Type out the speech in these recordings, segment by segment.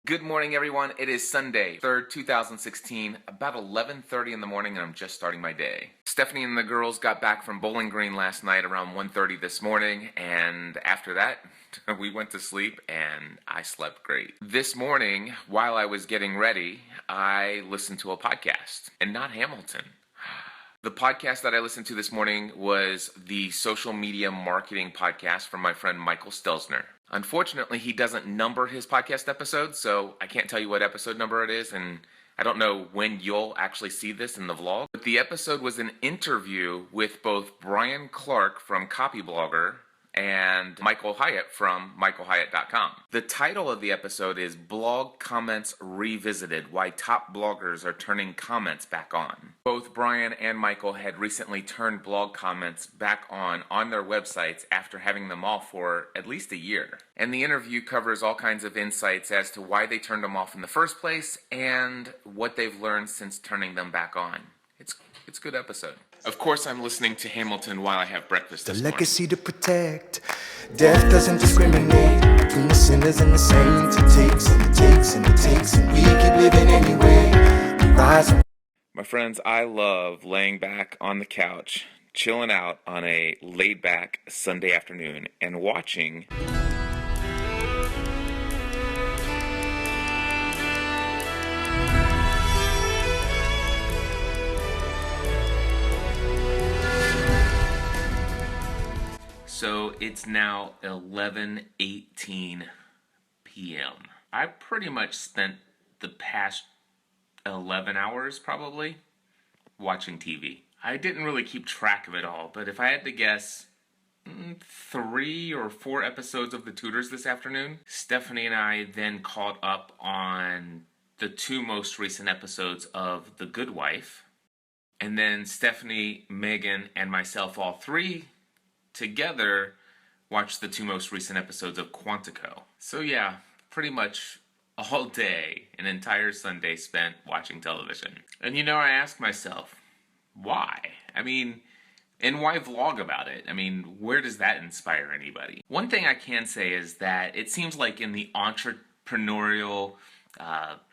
Good morning, everyone. It is Sunday, 3rd, 2016, about 11:30 in the morning, and I'm just starting my day. Stephanie and the girls got back from Bowling Green last night around 1:30 this morning, and after that, we went to sleep, and I slept great. This morning, while I was getting ready, I listened to a podcast, and not Hamilton. The podcast that I listened to this morning was the social media marketing podcast from my friend Michael Stelzner. Unfortunately, he doesn't number his podcast episodes, so I can't tell you what episode number it is, and I don't know when you'll actually see this in the vlog. But the episode was an interview with both Brian Clark from Copyblogger and Michael Hyatt from michaelhyatt.com. The title of the episode is Blog Comments Revisited: Why Top Bloggers Are Turning Comments Back On. Both Brian and Michael had recently turned blog comments back on their websites after having them off for at least a year. And the interview covers all kinds of insights as to why they turned them off in the first place and what they've learned since turning them back on. It's a good episode. Of course, I'm listening to Hamilton while I have breakfast this morning. The legacy to protect. Death doesn't discriminate between the sinners and the saints. It takes and it takes and it takes, and we keep living anyway. We rise and My friends, I love laying back on the couch, chilling out on a laid-back Sunday afternoon, and watching So it's now 11:18 p.m. I pretty much spent the past 11 hours probably watching TV. I didn't really keep track of it all, but if I had to guess, 3 or 4 episodes of The Tudors this afternoon. Stephanie and I then caught up on the 2 most recent episodes of The Good Wife. And then Stephanie, Megan, and myself, all 3 together, watched the 2 most recent episodes of Quantico. So yeah, pretty much all day, an entire Sunday spent watching television. And I ask myself, why? And why vlog about it? Where does that inspire anybody? One thing I can say is that it seems like in the entrepreneurial,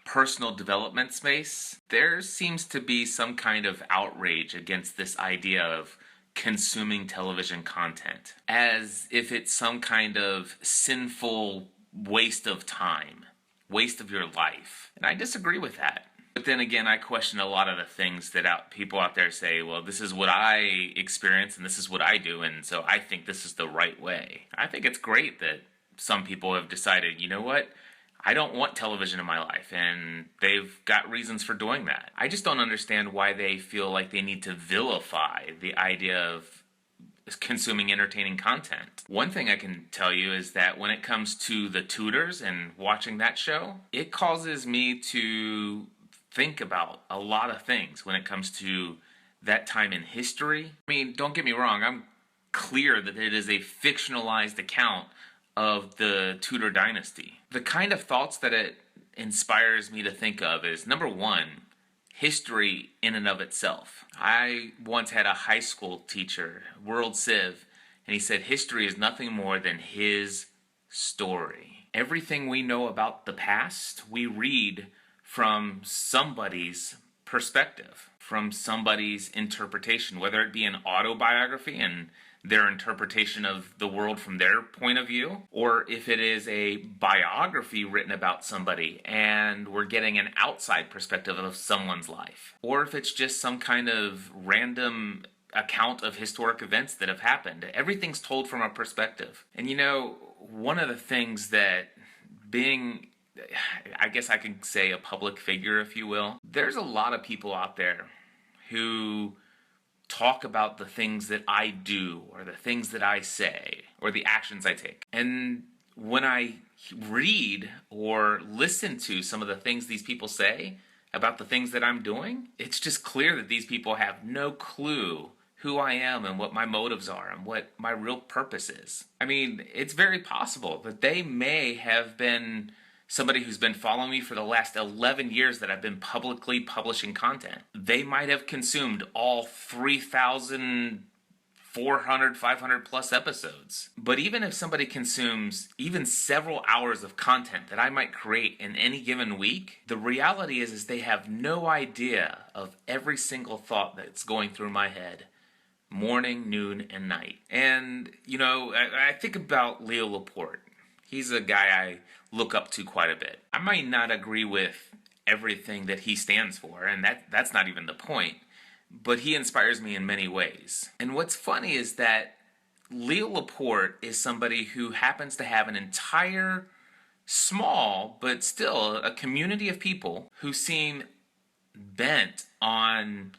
personal development space, there seems to be some kind of outrage against this idea of consuming television content, as if it's some kind of sinful waste of time, waste of your life. And I disagree with that. But then again, I question a lot of the things that people out there say, well, this is what I experience and this is what I do, and so I think this is the right way. I think it's great that some people have decided, you know what, I don't want television in my life, and they've got reasons for doing that. I just don't understand why they feel like they need to vilify the idea of consuming entertaining content. One thing I can tell you is that when it comes to The Tudors and watching that show, it causes me to think about a lot of things when it comes to that time in history. Don't get me wrong, I'm clear that it is a fictionalized account of the Tudor dynasty. The kind of thoughts that it inspires me to think of is, number one, history in and of itself. I once had a high school teacher, World Civ, and he said history is nothing more than his story. Everything we know about the past, we read from somebody's perspective, from somebody's interpretation, whether it be an autobiography and their interpretation of the world from their point of view, or if it is a biography written about somebody and we're getting an outside perspective of someone's life, or if it's just some kind of random account of historic events that have happened. Everything's told from a perspective. And one of the things that being, I guess I could say, a public figure, if you will, there's a lot of people out there who talk about the things that I do or the things that I say or the actions I take. And when I read or listen to some of the things these people say about the things that I'm doing, it's just clear that these people have no clue who I am and what my motives are and what my real purpose is. It's very possible that they may have been somebody who's been following me for the last 11 years that I've been publicly publishing content. They might have consumed all 3,000 400, 500 plus episodes. But even if somebody consumes even several hours of content that I might create in any given week, the reality is they have no idea of every single thought that's going through my head, morning, noon, and night. And, I think about Leo Laporte. He's a guy I look up to quite a bit. I might not agree with everything that he stands for, and that's not even the point, but he inspires me in many ways. And what's funny is that Leo Laporte is somebody who happens to have an entire small, but still a community of people who seem bent on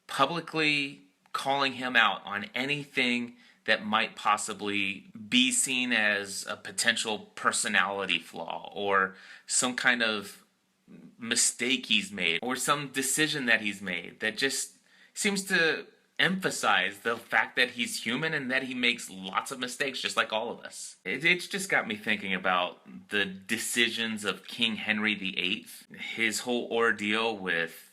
publicly calling him out on anything that might possibly be seen as a potential personality flaw or some kind of mistake he's made or some decision that he's made that just seems to emphasize the fact that he's human and that he makes lots of mistakes just like all of us. It's just got me thinking about the decisions of King Henry VIII, his whole ordeal with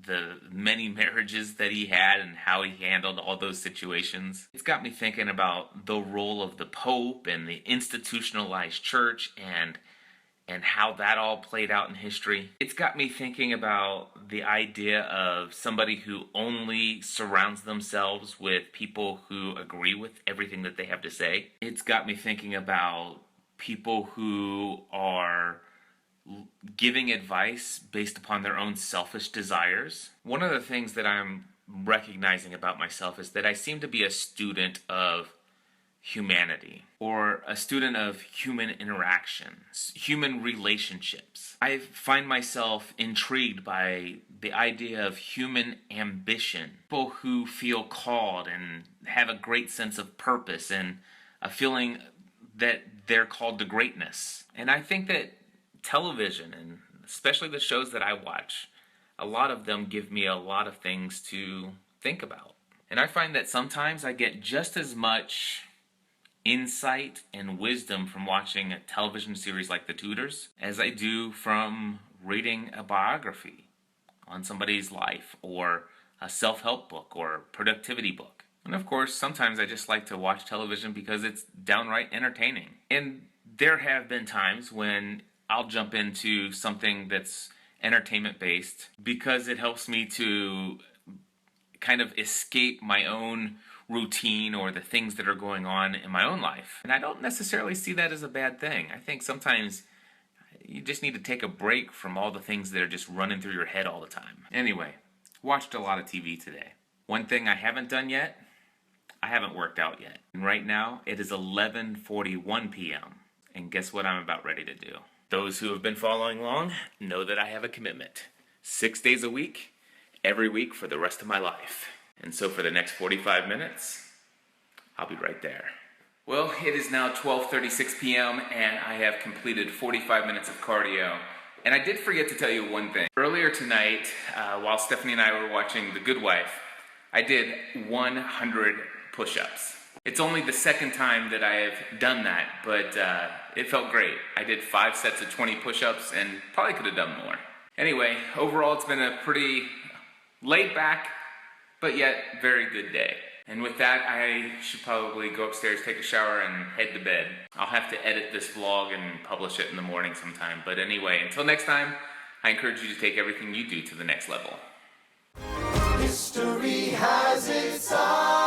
the many marriages that he had and how he handled all those situations. It's got me thinking about the role of the Pope and the institutionalized church and how that all played out in history. It's got me thinking about the idea of somebody who only surrounds themselves with people who agree with everything that they have to say. It's got me thinking about people who are giving advice based upon their own selfish desires. One of the things that I'm recognizing about myself is that I seem to be a student of humanity, or a student of human interactions, human relationships. I find myself intrigued by the idea of human ambition, people who feel called and have a great sense of purpose and a feeling that they're called to greatness. And I think that television, and especially the shows that I watch, a lot of them give me a lot of things to think about. And I find that sometimes I get just as much insight and wisdom from watching a television series like The Tudors as I do from reading a biography on somebody's life or a self-help book or productivity book. And of course, sometimes I just like to watch television because it's downright entertaining. And there have been times when I'll jump into something that's entertainment based because it helps me to kind of escape my own routine or the things that are going on in my own life. And I don't necessarily see that as a bad thing. I think sometimes you just need to take a break from all the things that are just running through your head all the time. Anyway, watched a lot of TV today. One thing I haven't done yet, I haven't worked out yet. And right now, it is 11:41 p.m. And guess what I'm about ready to do? Those who have been following along know that I have a commitment. 6 days a week, every week for the rest of my life. And so for the next 45 minutes, I'll be right there. Well, it is now 12:36 p.m. and I have completed 45 minutes of cardio. And I did forget to tell you one thing. Earlier tonight, while Stephanie and I were watching The Good Wife, I did 100 push-ups. It's only the second time that I have done that, but it felt great. I did 5 sets of 20 push-ups and probably could have done more. Anyway, overall it's been a pretty laid back, but yet very good day. And with that, I should probably go upstairs, take a shower, and head to bed. I'll have to edit this vlog and publish it in the morning sometime. But anyway, until next time, I encourage you to take everything you do to the next level. History has its eyes.